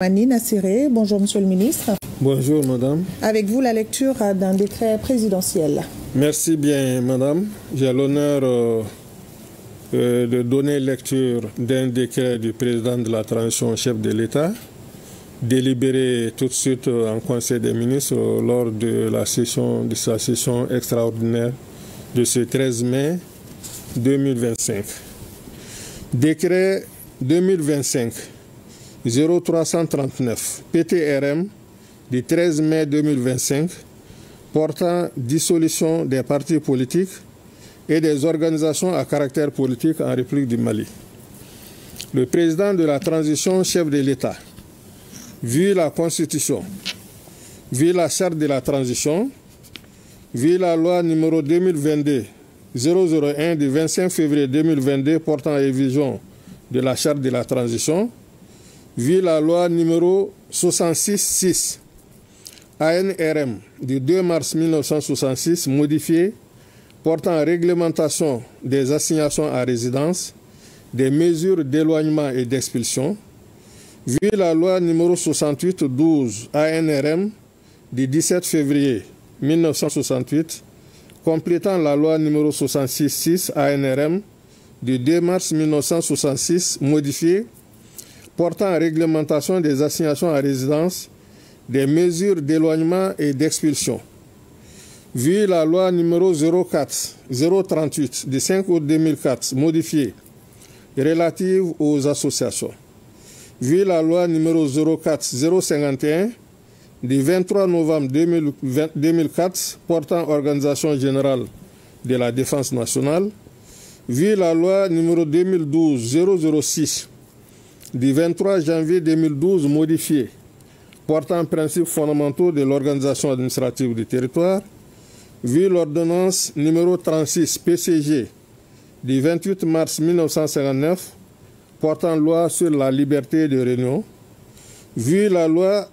Mani Nassiré, bonjour Monsieur le Ministre. Bonjour Madame. Avec vous la lecture d'un décret présidentiel. Merci bien Madame. J'ai l'honneur de donner lecture d'un décret du président de la transition chef de l'État, délibéré tout de suite en Conseil des ministres lors de sa session extraordinaire de ce 13 mai 2025. Décret 2025 0339 PTRM du 13 mai 2025 portant dissolution des partis politiques et des organisations à caractère politique en République du Mali. Le président de la transition chef de l'État, vu la Constitution, vu la charte de la transition, vu la loi numéro 2022-001 du 25 février 2022 portant révision de la charte de la transition, vu la loi numéro 66-6 ANRM du 2 mars 1966 modifiée portant réglementation des assignations à résidence, des mesures d'éloignement et d'expulsion, vu la loi numéro 68-12 ANRM du 17 février 1968 complétant la loi numéro 66-6 ANRM du 2 mars 1966 modifiée portant réglementation des assignations à résidence, des mesures d'éloignement et d'expulsion. Vu la loi numéro 04-038 du 5 août 2004 modifiée relative aux associations. Vu la loi numéro 04-051 du 23 novembre 2004 portant organisation générale de la défense nationale. Vu la loi numéro 2012-006 du 23 janvier 2012 modifié, portant principes fondamentaux de l'organisation administrative du territoire, vu l'ordonnance numéro 36 PCG du 28 mars 1959, portant loi sur la liberté de réunion, vu la loi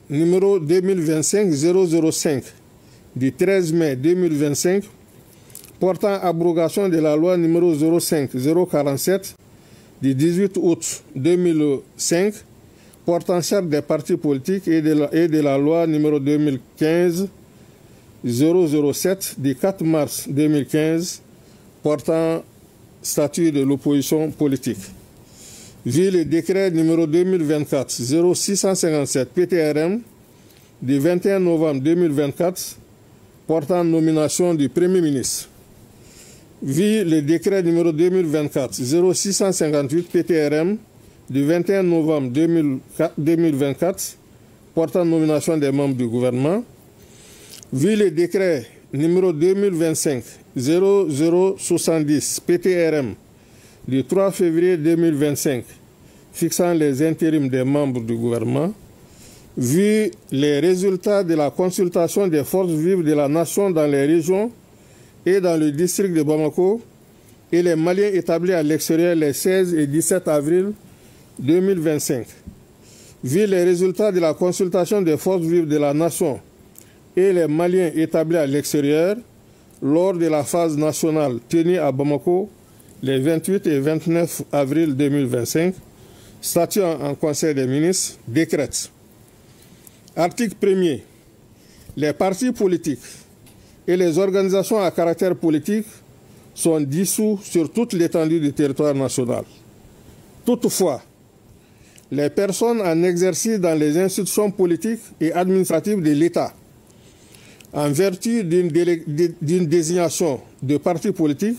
numéro 2025-005 du 13 mai 2025, portant abrogation de la loi numéro 05-047 du 18 août 2005 portant charte des partis politiques et de la loi numéro 2015-007 du 4 mars 2015 portant statut de l'opposition politique. Vu le décret numéro 2024-0657 PTRM du 21 novembre 2024 portant nomination du Premier ministre. Vu le décret numéro 2024-0658 PTRM du 21 novembre 2024 portant nomination des membres du gouvernement. Vu le décret numéro 2025-0070 PTRM du 3 février 2025 fixant les intérims des membres du gouvernement. Vu les résultats de la consultation des forces vives de la nation dans les régions et dans le district de Bamako et les Maliens établis à l'extérieur les 16 et 17 avril 2025. Vu les résultats de la consultation des forces vives de la nation et les Maliens établis à l'extérieur lors de la phase nationale tenue à Bamako les 28 et 29 avril 2025, statuant en Conseil des ministres, décrète. Article 1er. Les partis politiques et les organisations à caractère politique sont dissous sur toute l'étendue du territoire national. Toutefois, les personnes en exercice dans les institutions politiques et administratives de l'État, en vertu d'une désignation de parti politique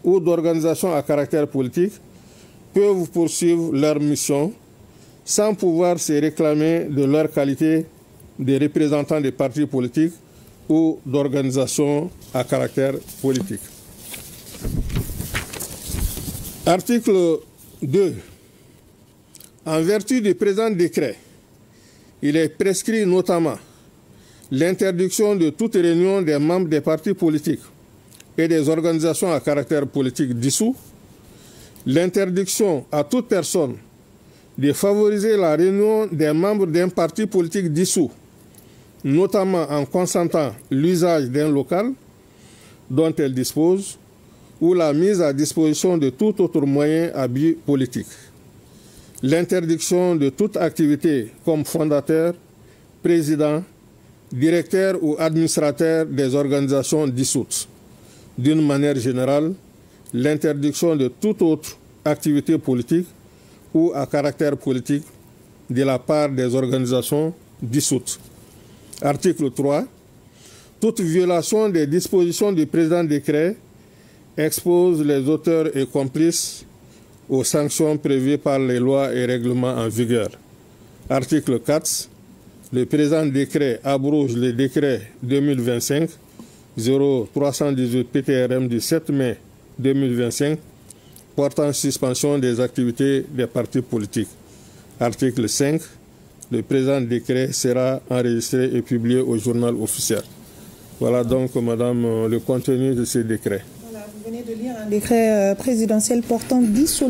ou d'organisations à caractère politique, peuvent poursuivre leur mission sans pouvoir se réclamer de leur qualité de représentants des partis politiques ou d'organisations à caractère politique. Article 2. En vertu du présent décret, il est prescrit notamment l'interdiction de toute réunion des membres des partis politiques et des organisations à caractère politique dissous, l'interdiction à toute personne de favoriser la réunion des membres d'un parti politique dissous, notamment en consentant l'usage d'un local dont elle dispose ou la mise à disposition de tout autre moyen à but politique. l'interdiction de toute activité comme fondateur, président, directeur ou administrateur des organisations dissoutes. D'une manière générale, l'interdiction de toute autre activité politique ou à caractère politique de la part des organisations dissoutes. Article 3. Toute violation des dispositions du présent décret expose les auteurs et complices aux sanctions prévues par les lois et règlements en vigueur. Article 4. Le présent décret abroge le décret 2025-0318 PTRM du 7 mai 2025 portant suspension des activités des partis politiques. Article 5. Le présent décret sera enregistré et publié au journal officiel. Voilà donc, madame, le contenu de ce décret. Voilà, vous venez de lire un décret présidentiel portant dissolution